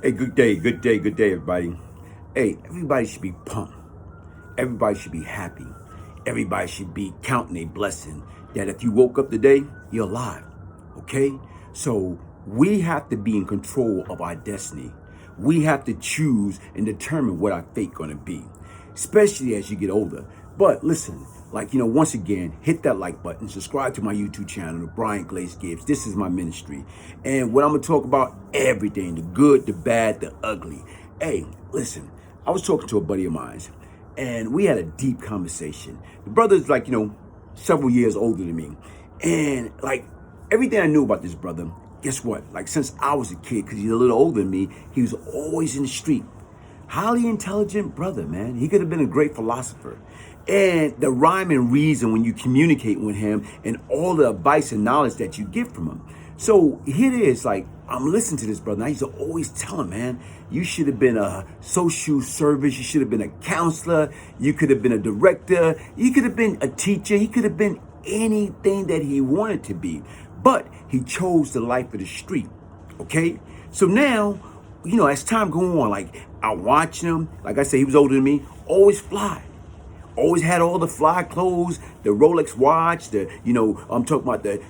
Hey, good day, good day, good day, everybody. Hey, everybody should be pumped. Everybody should be happy. Everybody should be counting a blessing that if you woke up today, you're alive. Okay? So we have to be in control of our destiny. We have to choose and determine what our fate gonna be, especially as you get older. But listen, once again, hit that like button, subscribe to my YouTube channel, Brian Glaze Gibbs. This is my ministry. And what I'm gonna talk about, everything, the good, the bad, the ugly. Hey, listen, I was talking to a buddy of mine and we had a deep conversation. The brother's several years older than me. And everything I knew about this brother, guess what? Since I was a kid, because he's a little older than me, he was always in the street. Highly intelligent brother, man. He could have been a great philosopher. And the rhyme and reason when you communicate with him and all the advice and knowledge that you get from him. So here it is, I'm listening to this brother. I used to always tell him, man, you should have been a social service. You should have been a counselor. You could have been a director. You could have been a teacher. He could have been anything that he wanted to be. But he chose the life of the street, okay? So now, as time go on, I watch him. Like I said, he was older than me. Always fly. Always had all the fly clothes, the Rolex watch, I'm talking about the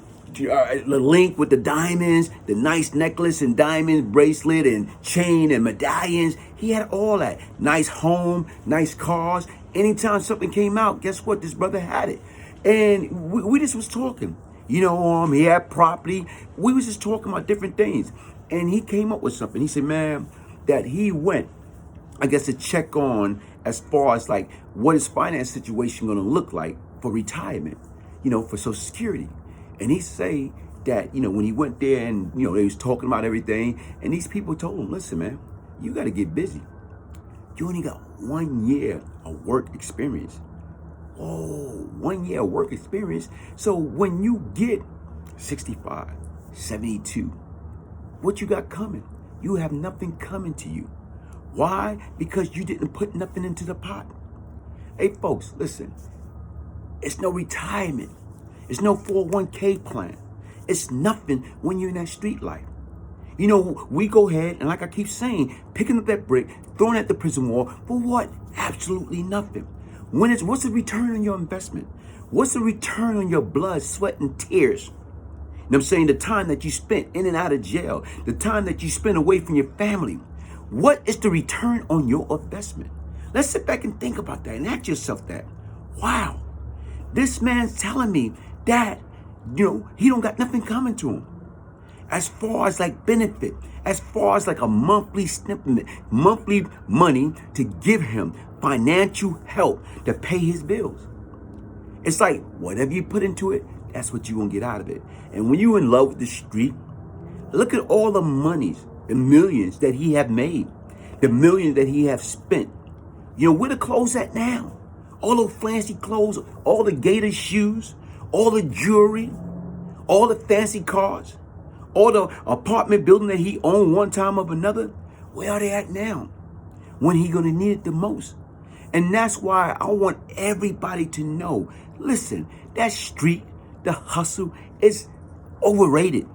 link with the diamonds, the nice necklace and diamond bracelet and chain and medallions. He had all that. Nice home, nice cars. Anytime something came out, guess what? This brother had it. And we just was talking. He had property. We was just talking about different things. And he came up with something. He said, man, that he went, I guess, to check on as far as what his finance situation going to look like for retirement, for Social Security. And he say that, when he went there and, they was talking about everything, and these people told him, listen, man, you got to get busy. You only got 1 year of work experience. Oh, 1 year of work experience. So when you get 65, 72, what you got coming? You have nothing coming to you. Why? Because you didn't put nothing into the pot. Hey, folks, listen. It's no retirement. It's no 401k plan. It's nothing when you're in that street life. We go ahead and, like I keep saying, picking up that brick, throwing it at the prison wall for what? Absolutely nothing. What's the return on your investment? What's the return on your blood, sweat, and tears? You know what I'm saying? The time that you spent in and out of jail, the time that you spent away from your family. What is the return on your investment? Let's sit back and think about that and ask yourself that. Wow, this man's telling me that, he don't got nothing coming to him. As far as benefit, as far as a monthly snippet, monthly money to give him financial help to pay his bills. It's whatever you put into it, that's what you're going to get out of it. And when you're in love with the street, look at all the monies, the millions that he have made, the millions that he have spent. Where the clothes at now? All those fancy clothes, all the gator shoes, all the jewelry, all the fancy cars, all the apartment building that he owned one time or another. Where are they at now? When he gonna need it the most? And that's why I want everybody to know, listen, that street, the hustle is overrated.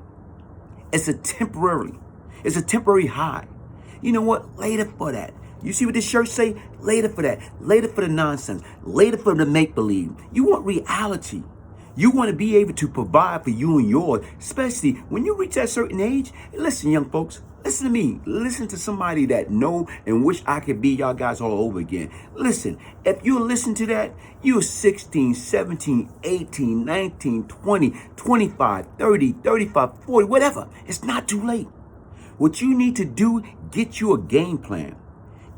It's a temporary high. You know what? Later for that. You see what this shirt say? Later for that. Later for the nonsense. Later for the make-believe. You want reality. You want to be able to provide for you and yours, especially when you reach that certain age. Listen, young folks, listen to me. Listen to somebody that know and wish I could be y'all guys all over again. Listen, if you listen to that, you're 16, 17, 18, 19, 20, 25, 30, 35, 40, whatever. It's not too late. What you need to do, get you a game plan.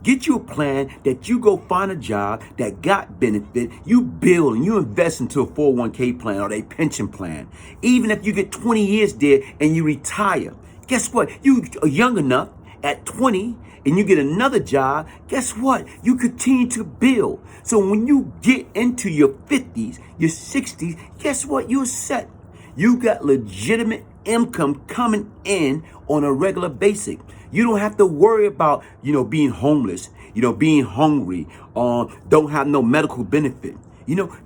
Get you a plan that you go find a job that got benefit. You build and you invest into a 401k plan or a pension plan. Even if you get 20 years there and you retire, guess what? You are young enough at 20 and you get another job. Guess what? You continue to build. So when you get into your 50s, your 60s, guess what? You're set. You got legitimate income coming in on a regular basis. You don't have to worry about, being homeless, being hungry, don't have no medical benefit.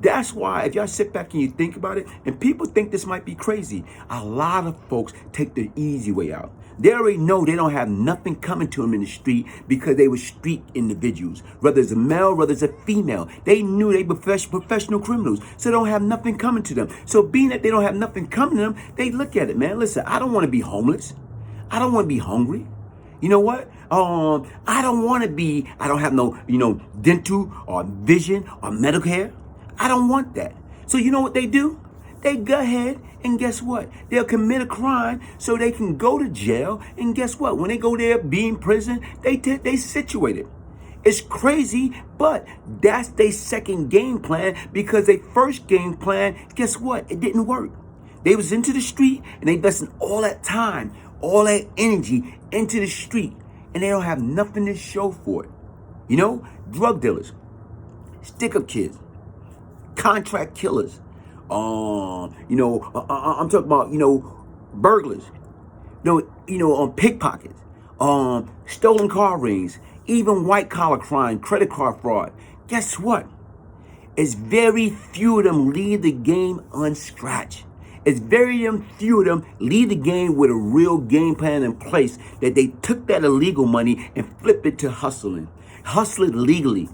That's why if y'all sit back and you think about it, and people think this might be crazy, a lot of folks take the easy way out. They already know they don't have nothing coming to them in the street because they were street individuals. Whether it's a male, whether it's a female. They knew they were professional criminals. So they don't have nothing coming to them. So being that they don't have nothing coming to them, they look at it, man. Listen, I don't want to be homeless. I don't want to be hungry. You know what? I don't have no, dental or vision or medical care. I don't want that. So you know what they do? They go ahead and guess what? They'll commit a crime so they can go to jail. And guess what? When they go there, be in prison, they situated. It's crazy, but that's their second game plan because their first game plan, guess what? It didn't work. They was into the street and they invested all that time, all that energy into the street, and they don't have nothing to show for it. Drug dealers, stick-up kids, contract killers, I'm talking about, burglars, pickpockets, stolen car rings, even white collar crime, credit card fraud. Guess what? It's very few of them leave the game unscratched. It's very few of them leave the game with a real game plan in place that they took that illegal money and flipped it to hustling legally,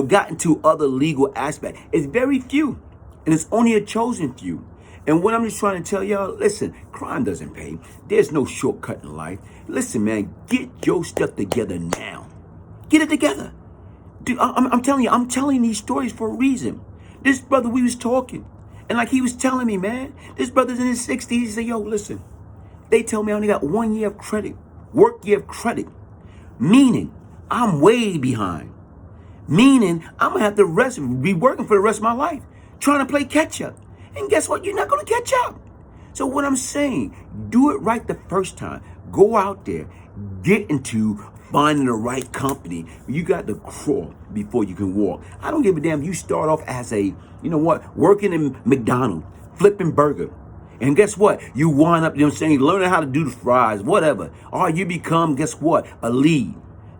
got into other legal aspects. It's very few, and it's only a chosen few. And what I'm just trying to tell y'all, listen, crime doesn't pay. There's no shortcut in life. Listen, man, get your stuff together now. Get it together. Dude, I'm telling you, I'm telling these stories for a reason. This brother, we was talking. And like he was telling me, man, this brother's in his 60s. He said, yo, listen, they tell me I only got 1 year of credit, work year of credit. Meaning, I'm way behind. Meaning, I'm going to have to be working for the rest of my life, trying to play catch up. And guess what? You're not going to catch up. So what I'm saying, do it right the first time. Go out there, get into finding the right company. You got to crawl before you can walk. I don't give a damn. You start off as working in McDonald's, flipping burger. And guess what? You wind up, learning how to do the fries, whatever. Or you become, guess what? A lead.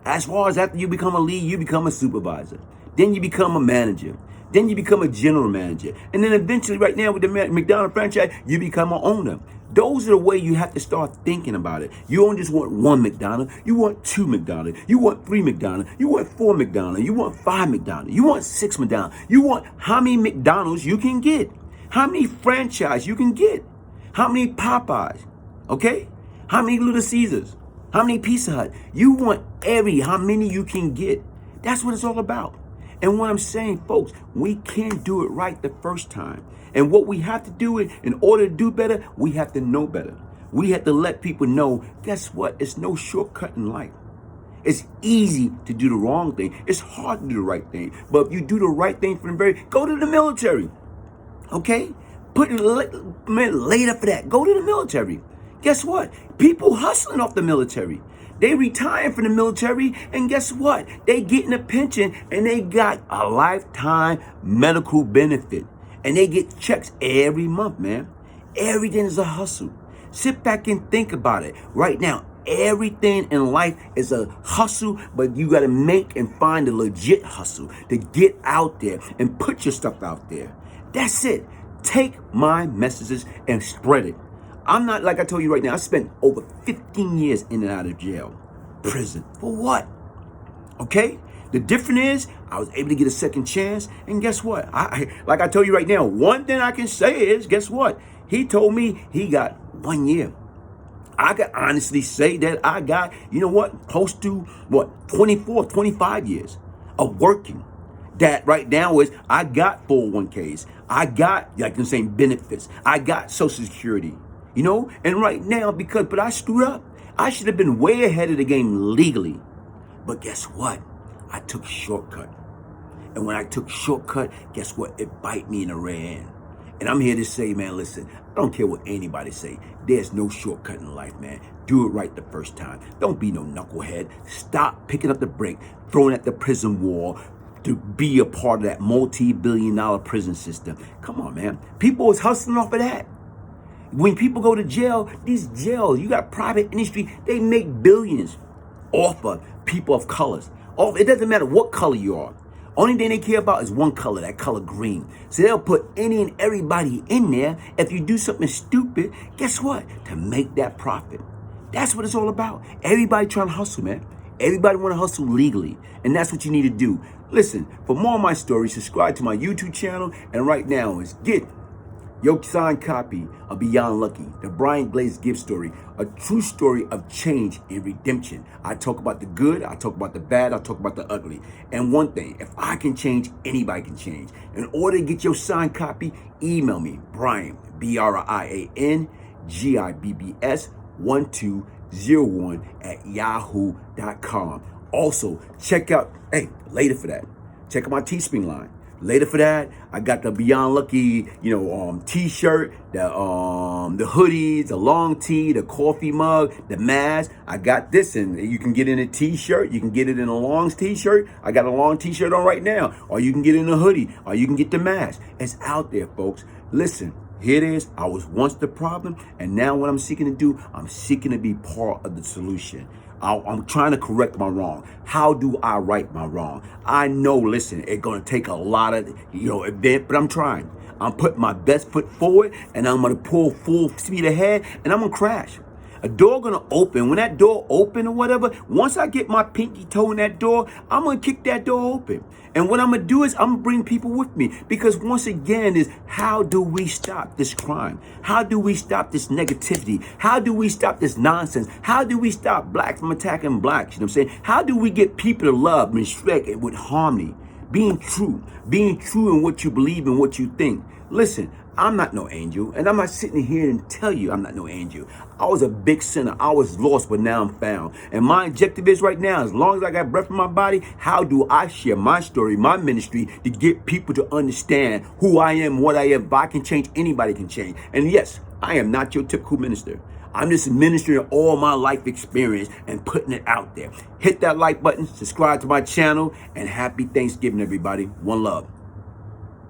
As far as after you become a lead, you become a supervisor. Then you become a manager. Then you become a general manager. And then eventually, right now with the McDonald's franchise, you become an owner. Those are the way you have to start thinking about it. You don't just want one McDonald's. You want 2 McDonald's. You want 3 McDonald's. You want 4 McDonald's. You want 5 McDonald's. You want 6 McDonald's. You want how many McDonald's you can get. How many franchise you can get. How many Popeyes. Okay? How many Little Caesars. How many Pizza Hut. You want how many you can get. That's what it's all about. And what I'm saying, folks, we can't do it right the first time. And what we have to do in order to do better, we have to know better. We have to let people know, guess what? It's no shortcut in life. It's easy to do the wrong thing. It's hard to do the right thing. But if you do the right thing go to the military. Okay? Laid up for that. Go to the military. Guess what? People hustling off the military. They retiring from the military, and guess what? They getting a pension, and they got a lifetime medical benefit. And they get checks every month, man. Everything is a hustle. Sit back and think about it. Right now, everything in life is a hustle, but you got to make and find a legit hustle to get out there and put your stuff out there. That's it. Take my messages and spread it. I'm not, like I told you right now, I spent over 15 years in and out of jail, prison. For what? Okay? The difference is I was able to get a second chance. And guess what? Like I told you right now, one thing I can say is, guess what? He told me he got 1 year. I can honestly say that I got, close to 25 years of working. That right now is I got 401ks. I got, like I'm saying, benefits. I got Social Security. And right now, but I screwed up. I should have been way ahead of the game legally. But guess what? I took shortcut. And when I took shortcut, guess what? It bite me in the rear end. And I'm here to say, man, listen, I don't care what anybody say. There's no shortcut in life, man. Do it right the first time. Don't be no knucklehead. Stop picking up the brick, throwing at the prison wall to be a part of that multi-billion-dollar prison system. Come on, man. People is hustling off of that. When people go to jail, these jails, you got private industry, they make billions off of people of colors. It doesn't matter what color you are. Only thing they care about is one color, that color green. So they'll put any and everybody in there. If you do something stupid, guess what? To make that profit. That's what it's all about. Everybody trying to hustle, man. Everybody want to hustle legally. And that's what you need to do. Listen, for more of my stories, subscribe to my YouTube channel. And right now is get your signed copy of Beyond Lucky, the Glaze Gibbs story, a true story of change and redemption. I talk about the good, I talk about the bad, I talk about the ugly. And one thing, if I can change, anybody can change. In order to get your signed copy, email me, Brian, BrianGibbs 1201 at yahoo.com. Also, check out, later for that, check out my Teespring line. Later for that, I got the Beyond Lucky, t-shirt, the hoodies, the long tee, the coffee mug, the mask. I got this, and you can get in a t-shirt. You can get it in a long t-shirt. I got a long t-shirt on right now. Or you can get in a hoodie. Or you can get the mask. It's out there, folks. Listen, here it is. I was once the problem, and now what I'm seeking to do, I'm seeking to be part of the solution. I'm trying to correct my wrong. How do I right my wrong? I know, listen, it's going to take a lot of, event, but I'm trying. I'm putting my best foot forward, and I'm going to pull full speed ahead, and I'm going to crash. A door going to open. When that door open or whatever, once I get my pinky toe in that door, I'm going to kick that door open. And what I'm going to do is I'm going to bring people with me. Because once again is, how do we stop this crime? How do we stop this negativity? How do we stop this nonsense? How do we stop blacks from attacking blacks? You know what I'm saying? How do we get people to love and respect and with harmony? Being true in what you believe and what you think. Listen, I'm not no angel, and I'm not sitting here and tell you I'm not no angel. I was a big sinner. I was lost, but now I'm found. And my objective is right now, as long as I got breath in my body, how do I share my story, my ministry, to get people to understand who I am, what I am. If I can change, anybody can change. And yes, I am not your typical minister. I'm just ministering all my life experience and putting it out there. Hit that like button, subscribe to my channel, and happy Thanksgiving, everybody. One love.